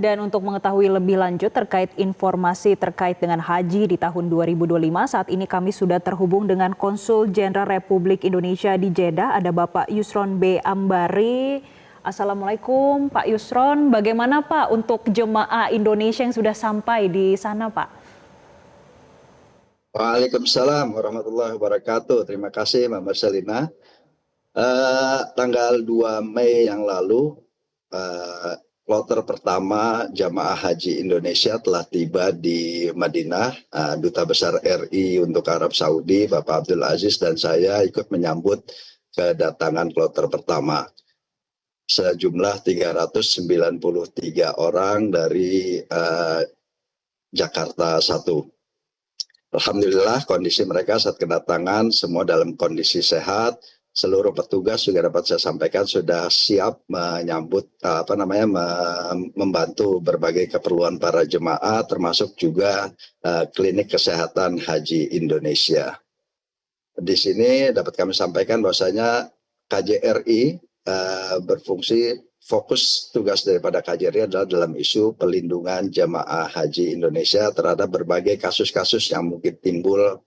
Dan untuk mengetahui lebih lanjut terkait informasi terkait dengan haji di tahun 2025, saat ini kami sudah terhubung dengan Konsul Jenderal Republik Indonesia di Jeddah, ada Bapak Yusron B. Ambari. Assalamualaikum Pak Yusron, bagaimana Pak untuk jemaah Indonesia yang sudah sampai di sana Pak? Waalaikumsalam warahmatullahi wabarakatuh. Terima kasih Mbak Marcelina. Tanggal 2 Mei yang lalu, kloter pertama jamaah haji Indonesia telah tiba di Madinah. Duta Besar RI untuk Arab Saudi, Bapak Abdul Aziz dan saya ikut menyambut kedatangan kloter pertama. Sejumlah 393 orang dari Jakarta 1. Alhamdulillah kondisi mereka saat kedatangan semua dalam kondisi sehat. Seluruh petugas juga dapat saya sampaikan sudah siap menyambut membantu berbagai keperluan para jemaah termasuk juga klinik kesehatan haji Indonesia. Di sini dapat kami sampaikan bahwasanya KJRI berfungsi fokus tugas daripada KJRI adalah dalam isu pelindungan jamaah haji Indonesia terhadap berbagai kasus-kasus yang mungkin timbul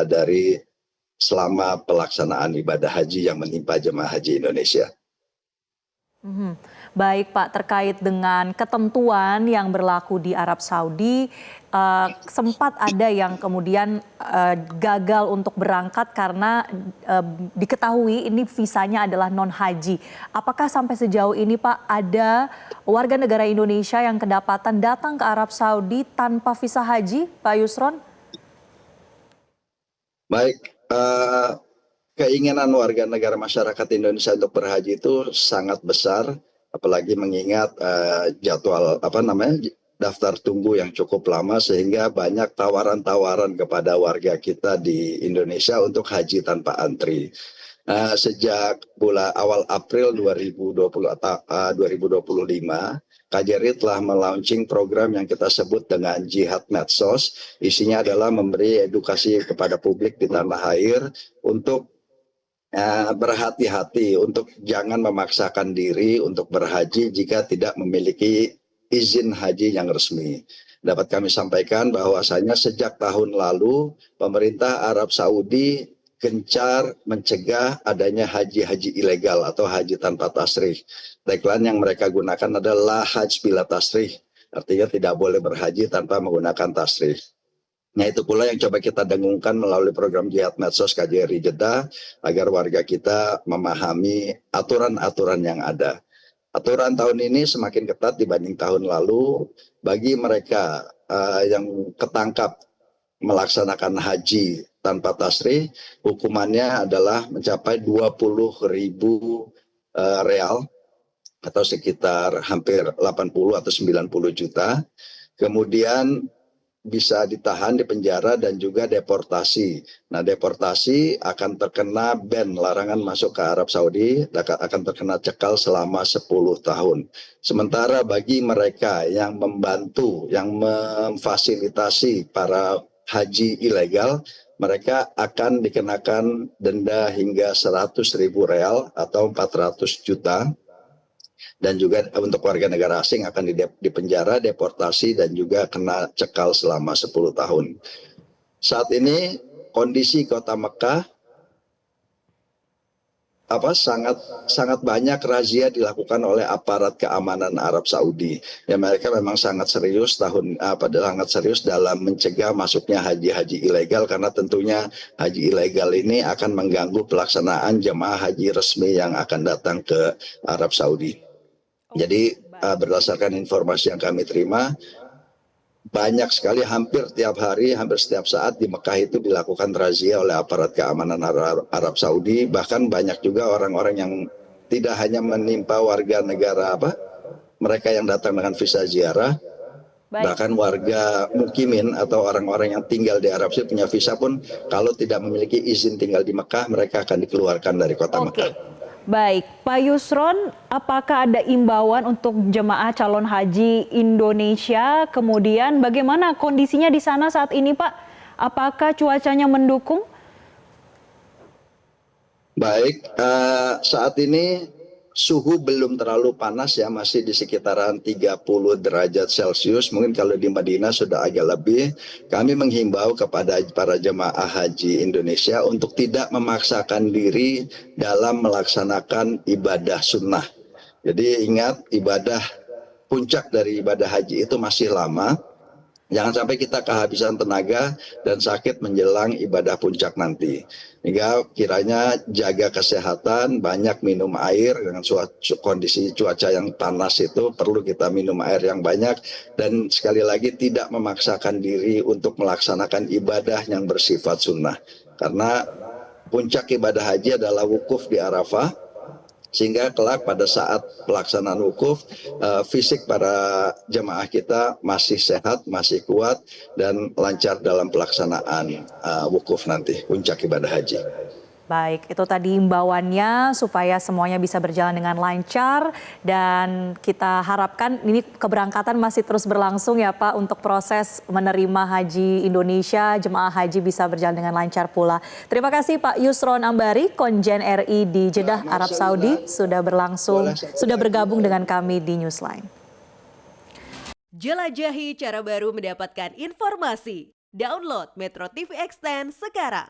dari selama pelaksanaan ibadah haji yang menimpa jemaah haji Indonesia. Baik Pak, terkait dengan ketentuan yang berlaku di Arab Saudi, sempat ada yang kemudian gagal untuk berangkat karena diketahui ini visanya adalah non-haji. Apakah sampai sejauh ini Pak ada warga negara Indonesia yang kedapatan datang ke Arab Saudi tanpa visa haji, Pak Yusron? Baik, keinginan warga negara masyarakat Indonesia untuk berhaji itu sangat besar, apalagi mengingat jadwal daftar tunggu yang cukup lama sehingga banyak tawaran-tawaran kepada warga kita di Indonesia untuk haji tanpa antri. Sejak awal April 2025, KJRI telah melaunching program yang kita sebut dengan Jihad Medsos. Isinya adalah memberi edukasi kepada publik di tanah air untuk berhati-hati, untuk jangan memaksakan diri untuk berhaji jika tidak memiliki izin haji yang resmi. Dapat kami sampaikan bahwasanya sejak tahun lalu pemerintah Arab Saudi gencar mencegah adanya haji-haji ilegal atau haji tanpa tasrih. Tagline yang mereka gunakan adalah haj bila tasrih, artinya tidak boleh berhaji tanpa menggunakan tasrih. Nah itu pula yang coba kita dengungkan melalui program Jihad Medsos KJRI Jeddah agar warga kita memahami aturan-aturan yang ada. Aturan tahun ini semakin ketat dibanding tahun lalu. Bagi mereka yang ketangkap melaksanakan haji tanpa tasrih, hukumannya adalah mencapai 20.000 real atau sekitar hampir 80 atau 90 juta. Kemudian bisa ditahan di penjara dan juga deportasi. Nah, deportasi akan terkena ban, larangan masuk ke Arab Saudi, akan terkena cekal selama 10 tahun. Sementara bagi mereka yang membantu, yang memfasilitasi para haji ilegal, mereka akan dikenakan denda hingga 100.000 real atau 400 juta. Dan juga untuk warga negara asing akan dipenjara, deportasi, dan juga kena cekal selama 10 tahun. Saat ini kondisi kota Mekah sangat banyak razia dilakukan oleh aparat keamanan Arab Saudi. Ya mereka memang sangat serius dalam mencegah masuknya haji-haji ilegal karena tentunya haji ilegal ini akan mengganggu pelaksanaan jemaah haji resmi yang akan datang ke Arab Saudi. Jadi berdasarkan informasi yang kami terima, banyak sekali hampir tiap hari, hampir setiap saat di Mekah itu dilakukan razia oleh aparat keamanan Arab Saudi. Bahkan banyak juga orang-orang yang tidak hanya menimpa warga negara mereka yang datang dengan visa ziarah, bahkan warga mukimin atau orang-orang yang tinggal di Arab Saudi punya visa pun kalau tidak memiliki izin tinggal di Mekah, mereka akan dikeluarkan dari kota Mekah. Baik, Pak Yusron, apakah ada imbauan untuk jemaah calon haji Indonesia? Kemudian bagaimana kondisinya di sana saat ini, Pak? Apakah cuacanya mendukung? Baik, saat ini suhu belum terlalu panas ya, masih di sekitaran 30 derajat Celcius. Mungkin kalau di Madinah sudah agak lebih. Kami menghimbau kepada para jemaah haji Indonesia untuk tidak memaksakan diri dalam melaksanakan ibadah sunnah. Jadi ingat, puncak dari ibadah haji itu masih lama. Jangan sampai kita kehabisan tenaga dan sakit menjelang ibadah puncak nanti. Hingga kiranya jaga kesehatan, banyak minum air dengan kondisi cuaca yang panas itu perlu kita minum air yang banyak, dan sekali lagi tidak memaksakan diri untuk melaksanakan ibadah yang bersifat sunnah. Karena puncak ibadah haji adalah wukuf di Arafah, sehingga kelak pada saat pelaksanaan wukuf, fisik para jemaah kita masih sehat, masih kuat, dan lancar dalam pelaksanaan wukuf nanti, puncak ibadah haji. Baik, itu tadi imbauannya supaya semuanya bisa berjalan dengan lancar, dan kita harapkan ini keberangkatan masih terus berlangsung ya Pak untuk proses menerima haji Indonesia, jemaah haji bisa berjalan dengan lancar pula. Terima kasih Pak Yusron Ambari, Konjen RI di Jeddah, Arab Saudi, sudah bergabung dengan kami di Newsline. Jelajahi cara baru mendapatkan informasi. Download Metro TV Extend sekarang.